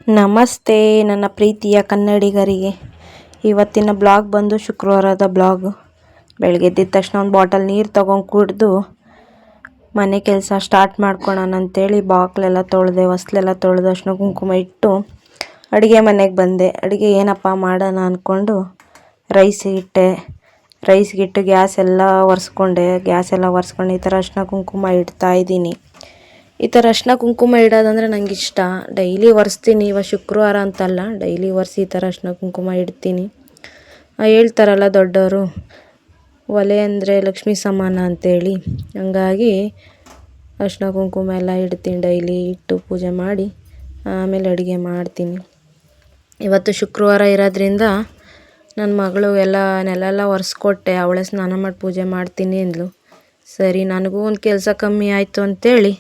ನಮಸ್ತೆ ನನ್ನ ಪ್ರೀತಿಯ ಕನ್ನಡಿಗರಿಗೆ. ಇವತ್ತಿನ ಬ್ಲಾಗ್ ಬಂದು ಶುಕ್ರವಾರದ ಬ್ಲಾಗ್. ಬೆಳಗ್ಗೆ ಎದ್ದಿದ ತಕ್ಷಣ ಒಂದು ಬಾಟಲ್ ನೀರು ತೊಗೊಂಡು ಕುಡಿದು ಮನೆ ಕೆಲಸ ಸ್ಟಾರ್ಟ್ ಮಾಡ್ಕೊಳೋಣ ಅಂತೇಳಿ ಬಾಕ್ಲೆಲ್ಲ ತೊಳೆದೆ, ಹೊಸ್ಲೆಲ್ಲ ತೊಳೆದು ಅರ್ಶಿನ ಕುಂಕುಮ ಇಟ್ಟು ಅಡುಗೆ ಮನೆಗೆ ಬಂದೆ. ಅಡುಗೆ ಏನಪ್ಪ ಮಾಡೋಣ ಅಂದ್ಕೊಂಡು ರೈಸ್ಗಿಟ್ಟು ಗ್ಯಾಸ್ ಎಲ್ಲ ಒರೆಸ್ಕೊಂಡು ಈ ಥರ ಅರ್ಶಿನ ಕುಂಕುಮ ಇಡ್ತಾಯಿದ್ದೀನಿ. ಈ ಥರ ಅರ್ಶಿನ ಕುಂಕುಮ ಇಡೋದಂದರೆ ನಂಗೆ ಇಷ್ಟ. ಡೈಲಿ ಒರೆಸ್ತೀನಿ, ಇವಾಗ ಶುಕ್ರವಾರ ಅಂತಲ್ಲ, ಡೈಲಿ ಒರೆಸಿ ಈ ಥರ ಅರ್ಶಿನ ಕುಂಕುಮ ಇಡ್ತೀನಿ. ಹೇಳ್ತಾರಲ್ಲ ದೊಡ್ಡವರು, ಒಲೆ ಅಂದರೆ ಲಕ್ಷ್ಮೀ ಸಮಾನ ಅಂತೇಳಿ. ಹಂಗಾಗಿ ಅರ್ಶಿನ ಕುಂಕುಮ ಎಲ್ಲ ಇಡ್ತೀನಿ, ಡೈಲಿ ಇಟ್ಟು ಪೂಜೆ ಮಾಡಿ ಆಮೇಲೆ ಅಡುಗೆ ಮಾಡ್ತೀನಿ. ಇವತ್ತು ಶುಕ್ರವಾರ ಇರೋದ್ರಿಂದ ನನ್ನ ಮಗಳು ನೆಲೆಲ್ಲ ಒರೆಸ್ಕೊಟ್ಟೆ. ಅವಳೇ ಸ್ನಾನ ಮಾಡಿ ಪೂಜೆ ಮಾಡ್ತೀನಿ ಅಂದ್ಲು. ಸರಿ, ನನಗೂ ಒಂದು ಕೆಲಸ ಕಮ್ಮಿ ಆಯಿತು ಅಂತೇಳಿ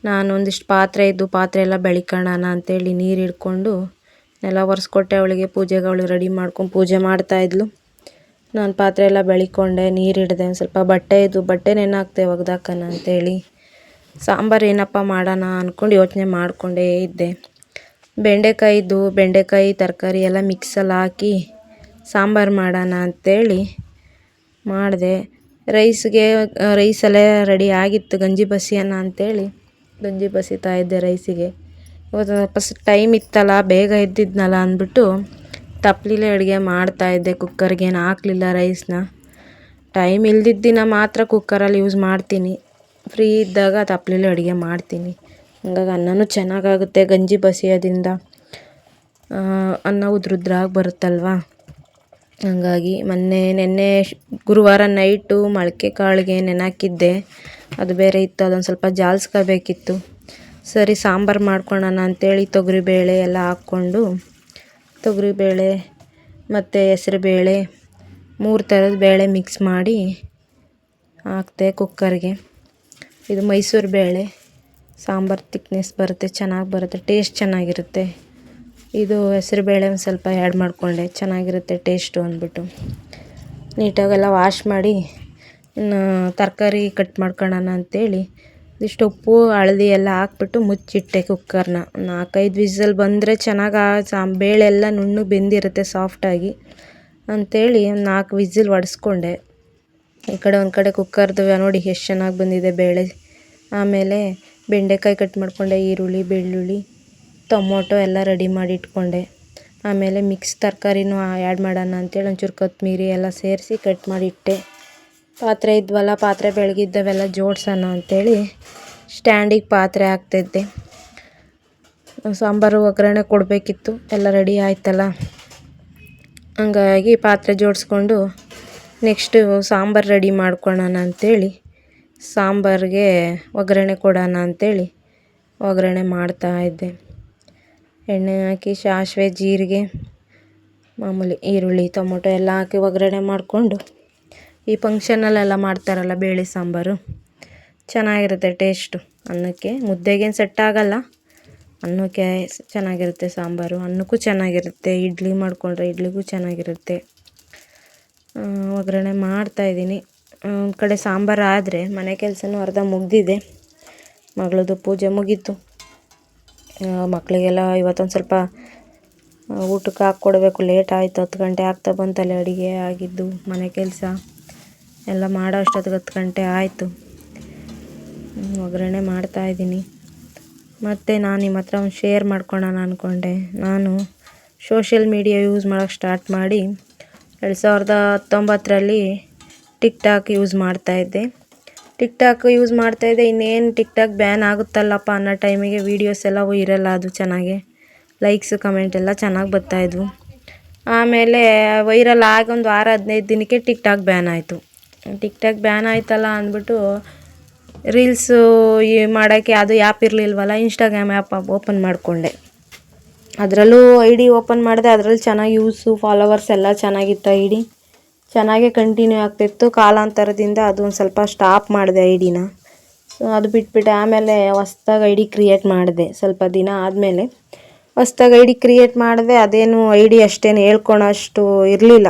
ನಾನು ಒಂದಿಷ್ಟು ಪಾತ್ರೆ ಎಲ್ಲ ಬೆಳಿಕೊಳ್ಳೋಣ ಅಂತೇಳಿ ನೀರು ಹಿಡ್ಕೊಂಡು ನೆಲ ಒರೆಸ್ಕೊಟ್ಟೆ. ಅವಳಿಗೆ ಪೂಜೆಗೆ ಅವಳು ರೆಡಿ ಮಾಡ್ಕೊಂಡು ಪೂಜೆ ಮಾಡ್ತಾಯಿದ್ಲು. ನಾನು ಪಾತ್ರೆ ಎಲ್ಲ ಬೆಳಿಕೊಂಡೆ, ನೀರು ಹಿಡ್ದೆ, ಒಂದು ಸ್ವಲ್ಪ ಬಟ್ಟೆ ನೆನಾಕ್ತೆ ಒಗ್ದಾಕನ ಅಂತೇಳಿ. ಸಾಂಬಾರು ಏನಪ್ಪ ಮಾಡೋಣ ಅಂದ್ಕೊಂಡು ಯೋಚನೆ ಮಾಡಿಕೊಂಡೇ ಇದ್ದೆ. ಬೆಂಡೆಕಾಯಿ ತರಕಾರಿ ಎಲ್ಲ ಮಿಕ್ಸಲ್ಲಿ ಹಾಕಿ ಸಾಂಬಾರು ಮಾಡೋಣ ಅಂಥೇಳಿ ಮಾಡಿದೆ. ರೈಸಲ್ಲೇ ರೆಡಿ ಆಗಿತ್ತು, ಗಂಜಿ ಬಸಿಯೋಣ ಅಂಥೇಳಿ ಗಂಜಿ ಬಸಿತಾ ಇದ್ದೆ ರೈಸಿಗೆ. ಇವತ್ತು ವಾಪಸ್ ಟೈಮ್ ಇತ್ತಲ್ಲ, ಬೇಗ ಎದ್ದಿದ್ನಲ್ಲ ಅಂದ್ಬಿಟ್ಟು ತಪ್ಪಲಿಲೇ ಅಡುಗೆ ಮಾಡ್ತಾಯಿದ್ದೆ. ಕುಕ್ಕರ್ಗೇನು ಹಾಕಲಿಲ್ಲ ರೈಸ್ನ. ಟೈಮ್ ಇಲ್ದಿದ್ದ ದಿನ ಮಾತ್ರ ಕುಕ್ಕರಲ್ಲಿ ಯೂಸ್ ಮಾಡ್ತೀನಿ, ಫ್ರೀ ಇದ್ದಾಗ ತಪ್ಪಲಿಲೇ ಅಡುಗೆ ಮಾಡ್ತೀನಿ. ಹಂಗಾಗಿ ಅನ್ನನೂ ಚೆನ್ನಾಗಾಗುತ್ತೆ ಗಂಜಿ ಬಸಿಯೋದ್ರಿಂದ. ಅನ್ನ ಉದ್ರುದ್ರಾಗಿ ಬರುತ್ತಲ್ವ. ಹಂಗಾಗಿ ನೆನ್ನೆ ಗುರುವಾರ ನೈಟು ಮೊಳಕೆ ಕಾಳಿಗೆ ನೆನಾಕಿದ್ದೆ. ಅದು ಬೇರೆ ಇತ್ತು, ಅದೊಂದು ಸ್ವಲ್ಪ ಜಾಲ್ಸ್ಕೋಬೇಕಿತ್ತು. ಸರಿ, ಸಾಂಬಾರು ಮಾಡ್ಕೊಳ್ಳೋಣ ಅಂಥೇಳಿ ತೊಗರಿಬೇಳೆ ಎಲ್ಲ ಹಾಕ್ಕೊಂಡು, ತೊಗರಿಬೇಳೆ ಮತ್ತು ಹೆಸರುಬೇಳೆ 3 ಥರದ ಬೇಳೆ ಮಿಕ್ಸ್ ಮಾಡಿ ಹಾಕ್ತೆ ಕುಕ್ಕರ್ಗೆ. ಇದು ಮೈಸೂರು ಬೇಳೆ, ಸಾಂಬಾರು ತಿಕ್ನೆಸ್ ಬರುತ್ತೆ, ಚೆನ್ನಾಗಿ ಬರುತ್ತೆ, ಟೇಸ್ಟ್ ಚೆನ್ನಾಗಿರುತ್ತೆ. ಇದು ಹೆಸರುಬೇಳೆ ಒಂದು ಸ್ವಲ್ಪ ಆ್ಯಡ್ ಮಾಡಿಕೊಂಡೆ, ಚೆನ್ನಾಗಿರುತ್ತೆ ಟೇಸ್ಟು ಅಂದ್ಬಿಟ್ಟು. ನೀಟಾಗೆಲ್ಲ ವಾಶ್ ಮಾಡಿ ತರಕಾರಿ ಕಟ್ ಮಾಡ್ಕೊಳ್ಳೋಣ ಅಂಥೇಳಿ ಇದಿಷ್ಟು ಉಪ್ಪು ಹಳದಿ ಎಲ್ಲ ಹಾಕ್ಬಿಟ್ಟು ಮುಚ್ಚಿಟ್ಟೆ ಕುಕ್ಕರ್ನ. 4-5 ವಿಸಲ್ ಬಂದರೆ ಚೆನ್ನಾಗಿ ಬೇಳೆ ಎಲ್ಲ ನುಣ್ಣಗೆ ಬೆಂದಿರುತ್ತೆ ಸಾಫ್ಟಾಗಿ ಅಂಥೇಳಿ 4 ವಿಸಿಲ್ ಹೊಡೆಸ್ಕೊಂಡೆ. ಒಂದು ಕಡೆ ಕುಕ್ಕರ್ದು ನೋಡಿ ಎಷ್ಟು ಚೆನ್ನಾಗಿ ಬಂದಿದೆ ಬೇಳೆ. ಆಮೇಲೆ ಬೆಂಡೆಕಾಯಿ ಕಟ್ ಮಾಡಿಕೊಂಡೆ, ಈರುಳ್ಳಿ, ಬೆಳ್ಳುಳ್ಳಿ, ಟೊಮೊಟೊ ಎಲ್ಲ ರೆಡಿ ಮಾಡಿ ಇಟ್ಕೊಂಡೆ. ಆಮೇಲೆ ಮಿಕ್ಸ್ ತರಕಾರಿನೂ ಆ್ಯಡ್ ಮಾಡೋಣ ಅಂಥೇಳಿ ಒಂಚೂರು ಕೊತ್ತಂಬರಿ ಎಲ್ಲ ಸೇರಿಸಿ ಕಟ್ ಮಾಡಿಟ್ಟೆ. ಪಾತ್ರೆ ಇದ್ವಲ್ಲ, ಪಾತ್ರೆ ಬೆಳಗಿದ್ದವೆಲ್ಲ ಜೋಡಿಸೋಣ ಅಂಥೇಳಿ ಸ್ಟ್ಯಾಂಡಿಗೆ ಪಾತ್ರೆ ಹಾಕ್ತಿದ್ದೆ. ಸಾಂಬಾರು ಒಗ್ಗರಣೆ ಕೊಡಬೇಕಿತ್ತು, ಎಲ್ಲ ರೆಡಿ ಆಯ್ತಲ್ಲ. ಹಂಗಾಗಿ ಪಾತ್ರೆ ಜೋಡಿಸ್ಕೊಂಡು ನೆಕ್ಸ್ಟು ಸಾಂಬಾರು ರೆಡಿ ಮಾಡ್ಕೊಳ್ಳೋಣ ಅಂಥೇಳಿ ಸಾಂಬಾರಿಗೆ ಒಗ್ಗರಣೆ ಕೊಡೋಣ ಅಂಥೇಳಿ ಒಗ್ಗರಣೆ ಮಾಡ್ತಾಯಿದ್ದೆ. ಎಣ್ಣೆ ಹಾಕಿ ಸಾಸಿವೆ, ಜೀರಿಗೆ, ಮಾಮೂಲಿ ಈರುಳ್ಳಿ, ಟೊಮೊಟೊ ಎಲ್ಲ ಹಾಕಿ ಒಗ್ಗರಣೆ ಮಾಡಿಕೊಂಡು, ಈ ಫಂಕ್ಷನಲ್ಲೆಲ್ಲ ಮಾಡ್ತಾರಲ್ಲ ಬೇಳೆ ಸಾಂಬಾರು, ಚೆನ್ನಾಗಿರುತ್ತೆ ಟೇಸ್ಟು. ಅನ್ನಕ್ಕೆ ಮುದ್ದೆಗೇನು ಸೆಟ್ ಆಗೋಲ್ಲ, ಅನ್ನಕ್ಕೆ ಚೆನ್ನಾಗಿರುತ್ತೆ ಸಾಂಬಾರು. ಅನ್ನಕ್ಕೂ ಚೆನ್ನಾಗಿರುತ್ತೆ, ಇಡ್ಲಿ ಮಾಡಿಕೊಂಡ್ರೆ ಇಡ್ಲಿಗೂ ಚೆನ್ನಾಗಿರುತ್ತೆ. ಒಗ್ಗರಣೆ ಮಾಡ್ತಾಯಿದ್ದೀನಿ. ಒಂದು ಕಡೆ ಸಾಂಬಾರು ಆದರೆ ಮನೆ ಕೆಲಸನೂ ಅರ್ಧ ಮುಗಿದಿದೆ. ಮಗಳದ್ದು ಪೂಜೆ ಮುಗೀತು. ಮಕ್ಕಳಿಗೆಲ್ಲ ಇವತ್ತೊಂದು ಸ್ವಲ್ಪ ಊಟಕ್ಕೆ ಹಾಕ್ಕೊಡ್ಬೇಕು, ಲೇಟ್ ಆಯಿತು, 10 ಗಂಟೆ ಆಗ್ತಾ ಬಂತಲ್ಲ. ಅಡುಗೆ ಆಗಿದ್ದು, ಮನೆ ಕೆಲಸ ಎಲ್ಲ ಮಾಡೋ ಅಷ್ಟೊತ್ತಿಗೆ 10 ಗಂಟೆ ಆಯಿತು. ಒಗ್ಗರಣೆ ಮಾಡ್ತಾಯಿದ್ದೀನಿ. ಮತ್ತು ನಾನು ನಿಮ್ಮ ಹತ್ರ ಒಂದು ಶೇರ್ ಮಾಡ್ಕೊಳ್ಳೋಣ ಅಂದ್ಕೊಂಡೆ. ನಾನು ಸೋಷಿಯಲ್ ಮೀಡಿಯಾ ಯೂಸ್ ಮಾಡೋಕ್ಕೆ ಸ್ಟಾರ್ಟ್ ಮಾಡಿ 2019ರಲ್ಲಿ ಟಿಕ್ಟಾಕ್ ಯೂಸ್ ಮಾಡ್ತಾಯಿದ್ದೆ. ಇನ್ನೇನು ಟಿಕ್ಟಾಕ್ ಬ್ಯಾನ್ ಆಗುತ್ತಲ್ಲಪ್ಪ ಅನ್ನೋ ಟೈಮಿಗೆ ವೀಡಿಯೋಸ್ ಎಲ್ಲ ಇರಲ್ಲ, ಅದು ಚೆನ್ನಾಗಿ ಲೈಕ್ಸ್ ಕಮೆಂಟ್ ಎಲ್ಲ ಚೆನ್ನಾಗಿ ಬರ್ತಾಯಿದ್ವು. ಆಮೇಲೆ ವೈರಲ್ ಆಗಿ ಒಂದು ವಾರ 15 ದಿನಕ್ಕೆ ಟಿಕ್ಟಾಕ್ ಬ್ಯಾನ್ ಆಯಿತು. ಟಿಕ್ಟಾಕ್ ಬ್ಯಾನ್ ಆಯ್ತಲ್ಲ ಅಂದ್ಬಿಟ್ಟು ರೀಲ್ಸು ಮಾಡೋಕ್ಕೆ ಅದು ಆ್ಯಪ್ ಇರಲಿಲ್ವಲ್ಲ, ಇನ್ಸ್ಟಾಗ್ರಾಮ್ ಆ್ಯಪ್ ಓಪನ್ ಮಾಡಿಕೊಂಡೆ. ಅದರಲ್ಲೂ ID ಓಪನ್ ಮಾಡಿದೆ. ಅದರಲ್ಲಿ ಚೆನ್ನಾಗಿ ಫಾಲೋವರ್ಸ್ ಎಲ್ಲ ಚೆನ್ನಾಗಿತ್ತು. ID ಚೆನ್ನಾಗೇ ಕಂಟಿನ್ಯೂ ಆಗ್ತಿತ್ತು. ಕಾಲಾಂತರದಿಂದ ಅದು ಒಂದು ಸ್ವಲ್ಪ ಸ್ಟಾಪ್ ಮಾಡಿದೆ ಐಡಿನ. ಅದು ಬಿಟ್ಬಿಟ್ಟೆ. ಆಮೇಲೆ ಹೊಸ್ದಾಗಿ ID ಕ್ರಿಯೇಟ್ ಮಾಡಿದೆ. ಸ್ವಲ್ಪ ದಿನ ಆದಮೇಲೆ ಹೊಸ್ದಾಗಿ ID ಕ್ರಿಯೇಟ್ ಮಾಡಿದೆ. ಅದೇನು ID ಅಷ್ಟೇನು ಹೇಳ್ಕೊಳೋ ಅಷ್ಟು ಇರಲಿಲ್ಲ,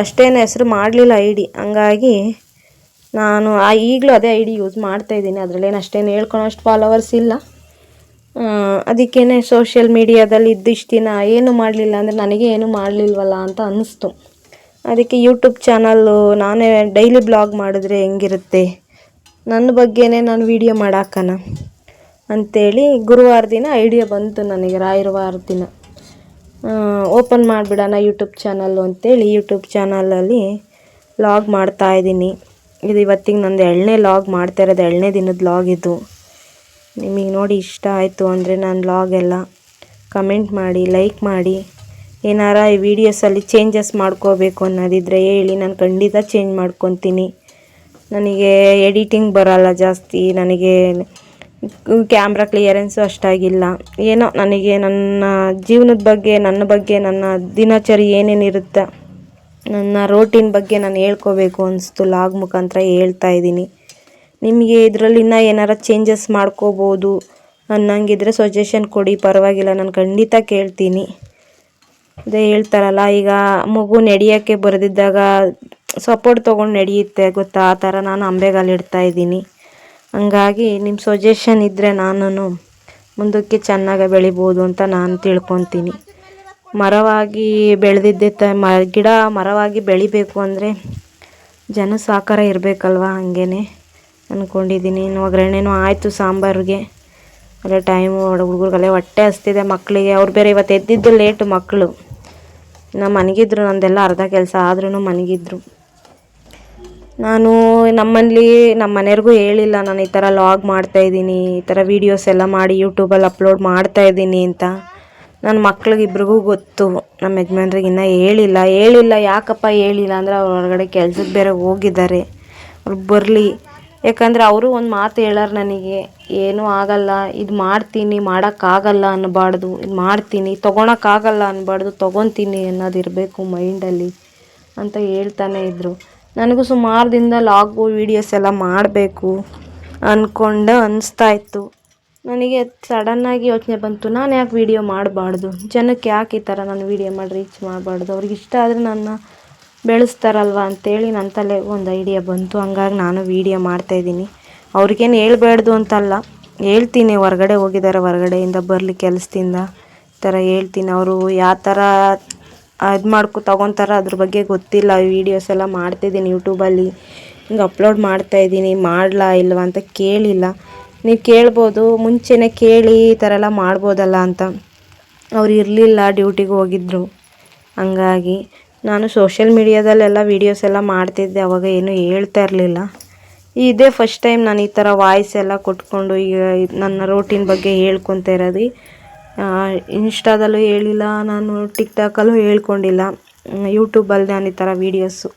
ಅಷ್ಟೇನು ಹೆಸರು ಮಾಡಲಿಲ್ಲ ID. ಹಂಗಾಗಿ ನಾನು ಈಗಲೂ ಅದೇ ID ಯೂಸ್ ಮಾಡ್ತಾಯಿದ್ದೀನಿ. ಅದರಲ್ಲೇನು ಅಷ್ಟೇನು ಹೇಳ್ಕೊಳೋ ಅಷ್ಟು ಫಾಲೋವರ್ಸ್ ಇಲ್ಲ. ಅದಕ್ಕೇ ಸೋಷಿಯಲ್ ಮೀಡಿಯಾದಲ್ಲಿ ಇದ್ದಿಷ್ಟು ದಿನ ಏನು ಮಾಡಲಿಲ್ಲ ಅಂದರೆ ನನಗೆ ಏನು ಮಾಡಲಿಲ್ವಲ್ಲ ಅಂತ ಅನ್ನಿಸ್ತು. ಅದಕ್ಕೆ ಯೂಟ್ಯೂಬ್ ಚಾನಲ್ಲು ನಾನೇ ಡೈಲಿ ಬ್ಲಾಗ್ ಮಾಡಿದ್ರೆ ಹೆಂಗಿರುತ್ತೆ, ನನ್ನ ಬಗ್ಗೆನೇ ನಾನು ವೀಡಿಯೋ ಮಾಡಾಕನ ಅಂಥೇಳಿ ಗುರುವಾರ ದಿನ ಐಡಿಯಾ ಬಂತು ನನಗೆ. ರಾಯರ ವಾರ ದಿನ ಓಪನ್ ಮಾಡಿಬಿಡೋಣ ಯೂಟ್ಯೂಬ್ ಚಾನಲ್ಲು ಅಂತೇಳಿ ಯೂಟ್ಯೂಬ್ ಚಾನಲಲ್ಲಿ ಲಾಗ್ ಮಾಡ್ತಾಯಿದ್ದೀನಿ. ಇದು ಇವತ್ತಿಗೆ ನಂದು 2ನೇ ಲಾಗ್ ಮಾಡ್ತಾ ಇರೋದು, 2ನೇ ದಿನದ ಲಾಗ್ ಇದು. ನಿಮಗೆ ನೋಡಿ ಇಷ್ಟ ಆಯಿತು ಅಂದರೆ ನಾನು ಲಾಗೆಲ್ಲ ಕಮೆಂಟ್ ಮಾಡಿ, ಲೈಕ್ ಮಾಡಿ. ಏನಾರ ಈ ವಿಡಿಯೋಸಲ್ಲಿ ಚೇಂಜಸ್ ಮಾಡ್ಕೋಬೇಕು ಅನ್ನೋದಿದ್ದರೆ ಹೇಳಿ, ನಾನು ಖಂಡಿತ ಚೇಂಜ್ ಮಾಡ್ಕೊತೀನಿ. ನನಗೆ ಎಡಿಟಿಂಗ್ ಬರೋಲ್ಲ ಜಾಸ್ತಿ, ನನಗೆ ಕ್ಯಾಮ್ರಾ ಕ್ಲಿಯರೆನ್ಸು ಅಷ್ಟಾಗಿಲ್ಲ. ಏನೋ ನನಗೆ ನನ್ನ ಜೀವನದ ಬಗ್ಗೆ, ನನ್ನ ದಿನಚರಿ ಏನೇನಿರುತ್ತೆ, ನನ್ನ ರೋಟೀನ್ ಬಗ್ಗೆ ನಾನು ಹೇಳ್ಕೋಬೇಕು ಅನಿಸ್ತು. ಲಾಗ್ ಮುಖಾಂತರ ಹೇಳ್ತಾಯಿದ್ದೀನಿ. ನಿಮಗೆ ಇದರಲ್ಲಿ ಇನ್ನೂ ಏನಾರ ಚೇಂಜಸ್ ಮಾಡ್ಕೋಬೋದು ಅನ್ನಂಗಿದ್ರೆ ಸಜೆಷನ್ ಕೊಡಿ, ಪರವಾಗಿಲ್ಲ, ನಾನು ಖಂಡಿತ ಕೇಳ್ತೀನಿ. ಅದೇ ಹೇಳ್ತಾರಲ್ಲ, ಈಗ ಮಗು ನಡೆಯೋಕ್ಕೆ ಬರೆದಿದ್ದಾಗ ಸಪೋರ್ಟ್ ತೊಗೊಂಡು ನಡೆಯುತ್ತೆ ಗೊತ್ತಾ, ಆ ಥರ ನಾನು ಅಂಬೆಗಾಲಿಡ್ತಾಯಿದ್ದೀನಿ. ಹಂಗಾಗಿ ನಿಮ್ಮ ಸಜೆಷನ್ ಇದ್ದರೆ ನಾನು ಮುಂದಕ್ಕೆ ಚೆನ್ನಾಗಿ ಬೆಳಿಬೋದು ಅಂತ ನಾನು ತಿಳ್ಕೊತೀನಿ. ಮರವಾಗಿ ಬೆಳೆದಿದ್ದೆ ಗಿಡ ಮರವಾಗಿ ಬೆಳಿಬೇಕು ಅಂದರೆ ಜನ ಸಹಕಾರ ಇರಬೇಕಲ್ವ, ಹಾಗೇ ಅಂದ್ಕೊಂಡಿದ್ದೀನಿ. ಇನ್ನು ಒಗ್ಗರಣೆನೂ ಆಯಿತು ಸಾಂಬಾರಿಗೆ. ಅಲ್ಲೇ ಟೈಮು ಹುಡುಗರಿಗಲ್ಲೇ ಹೊಟ್ಟೆ ಹಸ್ತಿದೆ ಮಕ್ಕಳಿಗೆ. ಅವ್ರು ಬೇರೆ ಇವತ್ತು ಎದ್ದಿದ್ದು ಲೇಟು ಮಕ್ಕಳು. ಮನಗಿದ್ರು, ನಂದೆಲ್ಲ ಅರ್ಧ ಕೆಲಸ ಆದ್ರೂ ಮನಗಿದ್ರು. ನಾನು ನಮ್ಮ ಮನೆಯವ್ರಿಗೂ ಹೇಳಿಲ್ಲ ನಾನು ಈ ಥರ ಲಾಗ್ ಮಾಡ್ತಾಯಿದ್ದೀನಿ, ಈ ಥರ ವೀಡಿಯೋಸ್ ಎಲ್ಲ ಮಾಡಿ ಯೂಟ್ಯೂಬಲ್ಲಿ ಅಪ್ಲೋಡ್ ಮಾಡ್ತಾಯಿದ್ದೀನಿ ಅಂತ. ನನ್ನ ಮಕ್ಳಿಗಿಬ್ರಿಗೂ ಗೊತ್ತು, ನಮ್ಮ ಯಜಮಾನ್ರಿಗೆ ಇನ್ನೂ ಹೇಳಿಲ್ಲ. ಯಾಕಪ್ಪ ಹೇಳಿಲ್ಲ ಅಂದರೆ ಅವ್ರು ಹೊರಗಡೆ ಕೆಲ್ಸಕ್ಕೆ ಬೇರೆ ಹೋಗಿದ್ದಾರೆ. ಅವ್ರು ಬರಲಿ, ಯಾಕಂದರೆ ಅವರು ಒಂದು ಮಾತು ಹೇಳಾರ ನನಗೆ, ಏನೂ ಆಗಲ್ಲ, ಇದು ಮಾಡ್ತೀನಿ, ಮಾಡೋಕ್ಕಾಗಲ್ಲ ಅನ್ನಬಾರ್ದು, ಇದು ಮಾಡ್ತೀನಿ, ತೊಗೊಳಕ್ಕಾಗಲ್ಲ ಅನ್ನಬಾರ್ದು, ತೊಗೊತೀನಿ ಅನ್ನೋದಿರಬೇಕು ಮೈಂಡಲ್ಲಿ ಅಂತ ಹೇಳ್ತಾನೆ ಇದ್ದರು. ನನಗೂ ಸುಮಾರು ದಿನದ ಲಾಗು ವೀಡಿಯೋಸ್ ಎಲ್ಲ ಮಾಡಬೇಕು ಅಂದ್ಕೊಂಡು ಅನಿಸ್ತಾಯಿತ್ತು. ನನಗೆ ಸಡನ್ನಾಗಿ ಯೋಚನೆ ಬಂತು, ನಾನು ಯಾಕೆ ವೀಡಿಯೋ ಮಾಡಬಾರ್ದು, ಜನಕ್ಕೆ ಯಾಕೆ ಈ ಥರ ನಾನು ವೀಡಿಯೋ ಮಾಡಿ ರೀಚ್ ಮಾಡಬಾರ್ದು, ಅವ್ರಿಗೆ ಇಷ್ಟ ಆದರೆ ನನ್ನ ಬೆಳೆಸ್ತಾರಲ್ವ ಅಂತೇಳಿ ನನ್ನ ತಲೆಗೆ ಒಂದು ಐಡಿಯಾ ಬಂತು. ಹಂಗಾಗಿ ನಾನು ವೀಡಿಯೋ ಮಾಡ್ತಾಯಿದ್ದೀನಿ. ಅವ್ರಿಗೇನು ಹೇಳ್ಬಾರ್ದು ಅಂತಲ್ಲ, ಹೇಳ್ತೀನಿ. ಹೊರಗಡೆ ಹೋಗಿದ್ದಾರೆ, ಹೊರಗಡೆಯಿಂದ ಬರಲಿ ಕೆಲಸದಿಂದ, ಈ ಥರ ಹೇಳ್ತೀನಿ. ಅವರು ಯಾವ ಥರ ಇದು ತೊಗೊತಾರೆ ಅದ್ರ ಬಗ್ಗೆ ಗೊತ್ತಿಲ್ಲ. ವೀಡಿಯೋಸ್ ಎಲ್ಲ ಮಾಡ್ತಾಯಿದ್ದೀನಿ ಯೂಟ್ಯೂಬಲ್ಲಿ, ಹಿಂಗೆ ಅಪ್ಲೋಡ್ ಮಾಡ್ತಾಯಿದ್ದೀನಿ. ಮಾಡಲಾ ಇಲ್ವಾ ಅಂತ ಕೇಳಿಲ್ಲ. ನೀವು ಕೇಳ್ಬೋದು, ಮುಂಚೆನೇ ಕೇಳಿ ಈ ಥರ ಎಲ್ಲ ಮಾಡ್ಬೋದಲ್ಲ ಅಂತ. ಅವ್ರು ಇರಲಿಲ್ಲ, ಡ್ಯೂಟಿಗೆ ಹೋಗಿದ್ರು. ಹಂಗಾಗಿ ನಾನು ಸೋಷಿಯಲ್ ಮೀಡಿಯಾದಲ್ಲೆಲ್ಲ ವೀಡಿಯೋಸ್ ಎಲ್ಲ ಮಾಡ್ತಿದ್ದೆ, ಅವಾಗ ಏನೂ ಹೇಳ್ತಾ ಇರಲಿಲ್ಲ. ಇದೇ ಫಸ್ಟ್ ಟೈಮ್ ನಾನು ಈ ಥರ ವಾಯ್ಸ್ ಎಲ್ಲ ಕೊಟ್ಕೊಂಡು ಈಗ ನನ್ನ ರೋಟೀನ್ ಬಗ್ಗೆ ಹೇಳ್ಕೊತಾ ಇರೋದು. ಇನ್ಸ್ಟಾದಲ್ಲೂ ಹೇಳಿಲ್ಲ, ನಾನು ಟಿಕ್ಟಾಕಲ್ಲೂ ಹೇಳ್ಕೊಂಡಿಲ್ಲ. ಯೂಟ್ಯೂಬಲ್ಲಿ ನಾನು ಈ ಥರ ವೀಡಿಯೋಸು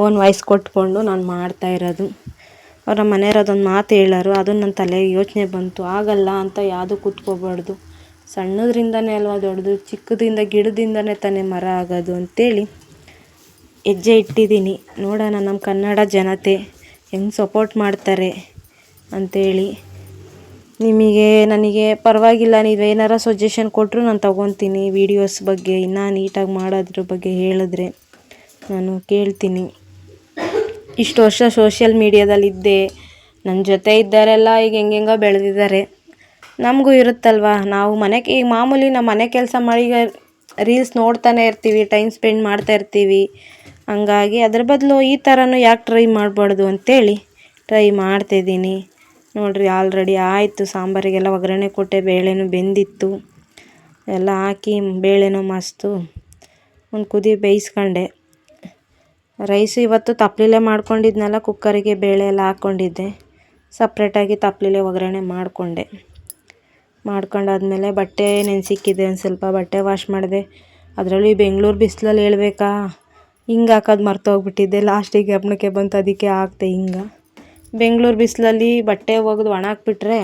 ಓನ್ ವಾಯ್ಸ್ ಕೊಟ್ಕೊಂಡು ನಾನು ಮಾಡ್ತಾಯಿರೋದು. ಅವ್ರ ಮನೆಯವ್ರು ಅದೊಂದು ಮಾತು ಹೇಳೋರು, ಅದನ್ನು ನನ್ನ ತಲೆಗೆ ಯೋಚನೆ ಬಂತು. ಆಗಲ್ಲ ಅಂತ ಯಾವುದೂ ಕೂತ್ಕೋಬಾರ್ದು, ಸಣ್ಣದ್ರಿಂದನೇ ಅಲ್ವಾ ದೊಡ್ಡದು, ಚಿಕ್ಕದಿಂದ ಗಿಡದಿಂದನೇ ತಾನೇ ಮರ ಆಗೋದು ಅಂತೇಳಿ ಹೆಜ್ಜೆ ಇಟ್ಟಿದ್ದೀನಿ. ನೋಡೋಣ ನಮ್ಮ ಕನ್ನಡ ಜನತೆ ಹೆಂಗೆ ಸಪೋರ್ಟ್ ಮಾಡ್ತಾರೆ ಅಂಥೇಳಿ. ನನಗೆ ಪರವಾಗಿಲ್ಲ, ನೀವೇನಾರ ಸಜೆಷನ್ ಕೊಟ್ಟರು ನಾನು ತೊಗೊತೀನಿ. ವೀಡಿಯೋಸ್ ಬಗ್ಗೆ ಇನ್ನೂ ನೀಟಾಗಿ ಮಾಡೋದ್ರ ಬಗ್ಗೆ ಹೇಳಿದ್ರೆ ನಾನು ಕೇಳ್ತೀನಿ. ಇಷ್ಟು ವರ್ಷ ಸೋಷಿಯಲ್ ಮೀಡಿಯಾದಲ್ಲಿದ್ದೆ, ನನ್ನ ಜೊತೆ ಇದ್ದಾರೆಲ್ಲ ಈಗ ಹೆಂಗೆಂಗೋ ಬೆಳೆದಿದ್ದಾರೆ. ನಮಗೂ ಇರುತ್ತಲ್ವ, ನಾವು ಈಗ ಮಾಮೂಲಿ ನಮ್ಮ ಮನೆ ಕೆಲಸ ಮಾಡಿ ರೀಲ್ಸ್ ನೋಡ್ತಾನೆ ಇರ್ತೀವಿ, ಟೈಮ್ ಸ್ಪೆಂಡ್ ಮಾಡ್ತಾ ಇರ್ತೀವಿ. ಹಂಗಾಗಿ ಅದ್ರ ಬದಲು ಈ ಥರನೂ ಯಾಕೆ ಟ್ರೈ ಮಾಡಬಾರ್ದು ಅಂತೇಳಿ ಟ್ರೈ ಮಾಡ್ತಾಯಿದ್ದೀನಿ. ನೋಡಿರಿ, ಆಲ್ರೆಡಿ ಆಯಿತು. ಸಾಂಬಾರಿಗೆಲ್ಲ ಒಗ್ಗರಣೆ ಕೊಟ್ಟೆ, ಬೇಳೆನೂ ಬೆಂದಿತ್ತು. ಎಲ್ಲ ಹಾಕಿ ಬೇಳೆನೂ ಮಸ್ತು ಒಂದು ಕುದಿ ಬೇಯಿಸ್ಕೊಂಡೆ. ರೈಸು ಇವತ್ತು ತಪ್ಪಲಿಲೆ ಮಾಡ್ಕೊಂಡಿದ್ನಲ್ಲ, ಕುಕ್ಕರಿಗೆ ಬೇಳೆ ಎಲ್ಲ ಹಾಕ್ಕೊಂಡಿದ್ದೆ. ಸಪ್ರೇಟಾಗಿ ತಪ್ಪಲಿಲೆ ಒಗ್ಗರಣೆ ಮಾಡ್ಕೊಂಡಾದ್ಮೇಲೆ ಬಟ್ಟೆ ನೆನೆಸಿಕ್ಕಿದ್ದೆ. ಒಂದು ಸ್ವಲ್ಪ ಬಟ್ಟೆ ವಾಶ್ ಮಾಡಿದೆ. ಅದರಲ್ಲಿ ಬೆಂಗಳೂರು ಬಿಸಿಲಲ್ಲಿ ಹೇಳ್ಬೇಕಾ, ಹಿಂಗೆ ಹಾಕೋದು ಮರ್ತೋಗ್ಬಿಟ್ಟಿದ್ದೆ. ಲಾಸ್ಟಿಗೆ ಜ್ಞಾಪನಕ್ಕೆ ಬಂತು, ಅದಕ್ಕೆ ಹಾಕ್ತೆ ಹಿಂಗೆ. ಬೆಂಗಳೂರು ಬಿಸಿಲಲ್ಲಿ ಬಟ್ಟೆ ಒಗೆದು ಒಣಾಕ್ಬಿಟ್ರೆ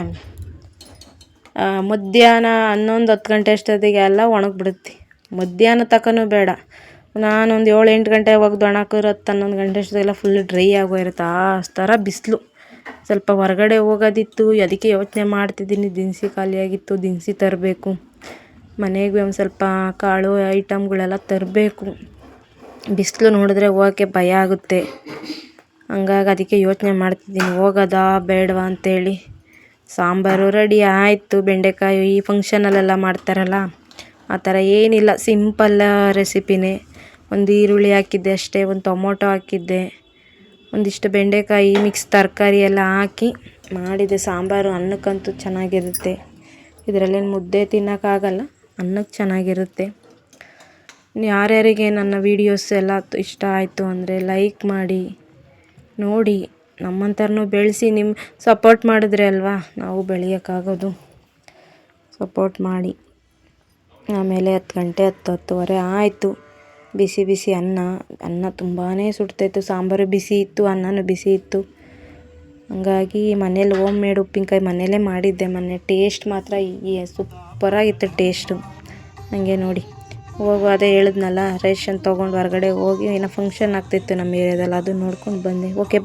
ಮಧ್ಯಾಹ್ನ 11-10 ಗಂಟೆ ಅಷ್ಟೊತ್ತಿಗೆ ಎಲ್ಲ ಒಣಗಿಬಿಡುತ್ತೆ. ಮಧ್ಯಾಹ್ನ ತನಕನೂ ಬೇಡ, ನಾನೊಂದು 7-8 ಗಂಟೆ ಒಗೆದು ಒಣಾಕಿದ್ರೆ 10-11 ಗಂಟೆ ಅಷ್ಟೊತ್ತಿಗೆಲ್ಲ ಫುಲ್ ಡ್ರೈ ಆಗೋಗಿರುತ್ತೆ. ಆ ಥರ ಬಿಸಿಲು. ಸ್ವಲ್ಪ ಹೊರಗಡೆ ಹೋಗೋದಿತ್ತು, ಅದಕ್ಕೆ ಯೋಚನೆ ಮಾಡ್ತಿದ್ದೀನಿ. ದಿನಸಿ ಖಾಲಿಯಾಗಿತ್ತು, ದಿನಸಿ ತರಬೇಕು. ಮನೆಗೆ ಒಂದು ಸ್ವಲ್ಪ ಕಾಳು ಐಟಮ್ಗಳೆಲ್ಲ ತರಬೇಕು. ಬಿಸಿಲು ನೋಡಿದ್ರೆ ಹೋಗೋಕ್ಕೆ ಭಯ ಆಗುತ್ತೆ. ಹಂಗಾಗಿ ಅದಕ್ಕೆ ಯೋಚನೆ ಮಾಡ್ತಿದ್ದೀನಿ, ಹೋಗೋದಾ ಬೇಡವಾ ಅಂತೇಳಿ. ಸಾಂಬಾರು ರೆಡಿ ಆಯಿತು. ಬೆಂಡೆಕಾಯಿ ಈ ಫಂಕ್ಷನಲ್ಲೆಲ್ಲ ಮಾಡ್ತಾರಲ್ಲ ಆ ಥರ ಏನಿಲ್ಲ, ಸಿಂಪಲ್ ರೆಸಿಪಿನೇ. ಒಂದು ಈರುಳ್ಳಿ ಹಾಕಿದ್ದೆ ಅಷ್ಟೇ, ಒಂದು ಟೊಮೊಟೊ ಹಾಕಿದ್ದೆ, ಒಂದಿಷ್ಟು ಬೆಂಡೆಕಾಯಿ ಮಿಕ್ಸ್ ತರಕಾರಿ ಎಲ್ಲ ಹಾಕಿ ಮಾಡಿದೆ ಸಾಂಬಾರು. ಅನ್ನಕ್ಕಂತೂ ಚೆನ್ನಾಗಿರುತ್ತೆ. ಇದರಲ್ಲೇನು ಮುದ್ದೆ ತಿನ್ನೋಕ್ಕಾಗಲ್ಲ, ಅನ್ನಕ್ಕೆ ಚೆನ್ನಾಗಿರುತ್ತೆ. ಯಾರ್ಯಾರಿಗೆ ನನ್ನ ವೀಡಿಯೋಸ್ ಎಲ್ಲ ಇಷ್ಟ ಆಯಿತು ಅಂದರೆ ಲೈಕ್ ಮಾಡಿ ನೋಡಿ. ನಮ್ಮಂಥವ್ರನ್ನೂ ಬೆಳೆಸಿ, ನಿಮ್ಮ ಸಪೋರ್ಟ್ ಮಾಡಿದ್ರೆ ಅಲ್ವಾ ನಾವು ಬೆಳೆಯೋಕ್ಕಾಗೋದು. ಸಪೋರ್ಟ್ ಮಾಡಿ. ಆಮೇಲೆ 10 ಗಂಟೆ 10:30 ಆಯಿತು. ಬಿಸಿ ಬಿಸಿ ಅನ್ನ ತುಂಬಾ ಸುಡ್ತಾಯಿತ್ತು. ಸಾಂಬಾರು ಬಿಸಿ ಇತ್ತು, ಅನ್ನನೂ ಬಿಸಿ ಇತ್ತು. ಹಂಗಾಗಿ ಮನೇಲಿ ಹೋಮ್ ಮೇಡ್ ಉಪ್ಪಿನಕಾಯಿ ಮನೇಲೇ ಮಾಡಿದ್ದೆ ಮೊನ್ನೆ. ಟೇಸ್ಟ್ ಮಾತ್ರ ಸೂಪರಾಗಿತ್ತು ಟೇಸ್ಟು. ಹಾಗೆ ನೋಡಿ ಅದೇ ಹೇಳಿದ್ನಲ್ಲ, ರೇಷನ್ ತೊಗೊಂಡು ಹೊರಗಡೆ ಹೋಗಿ ಏನೋ ಫಂಕ್ಷನ್ ಆಗ್ತಿತ್ತು ನಮ್ಮ ಏರಿಯಾದಲ್ಲಿ, ಅದು ನೋಡ್ಕೊಂಡು ಬಂದೆ. ಓಕೆ.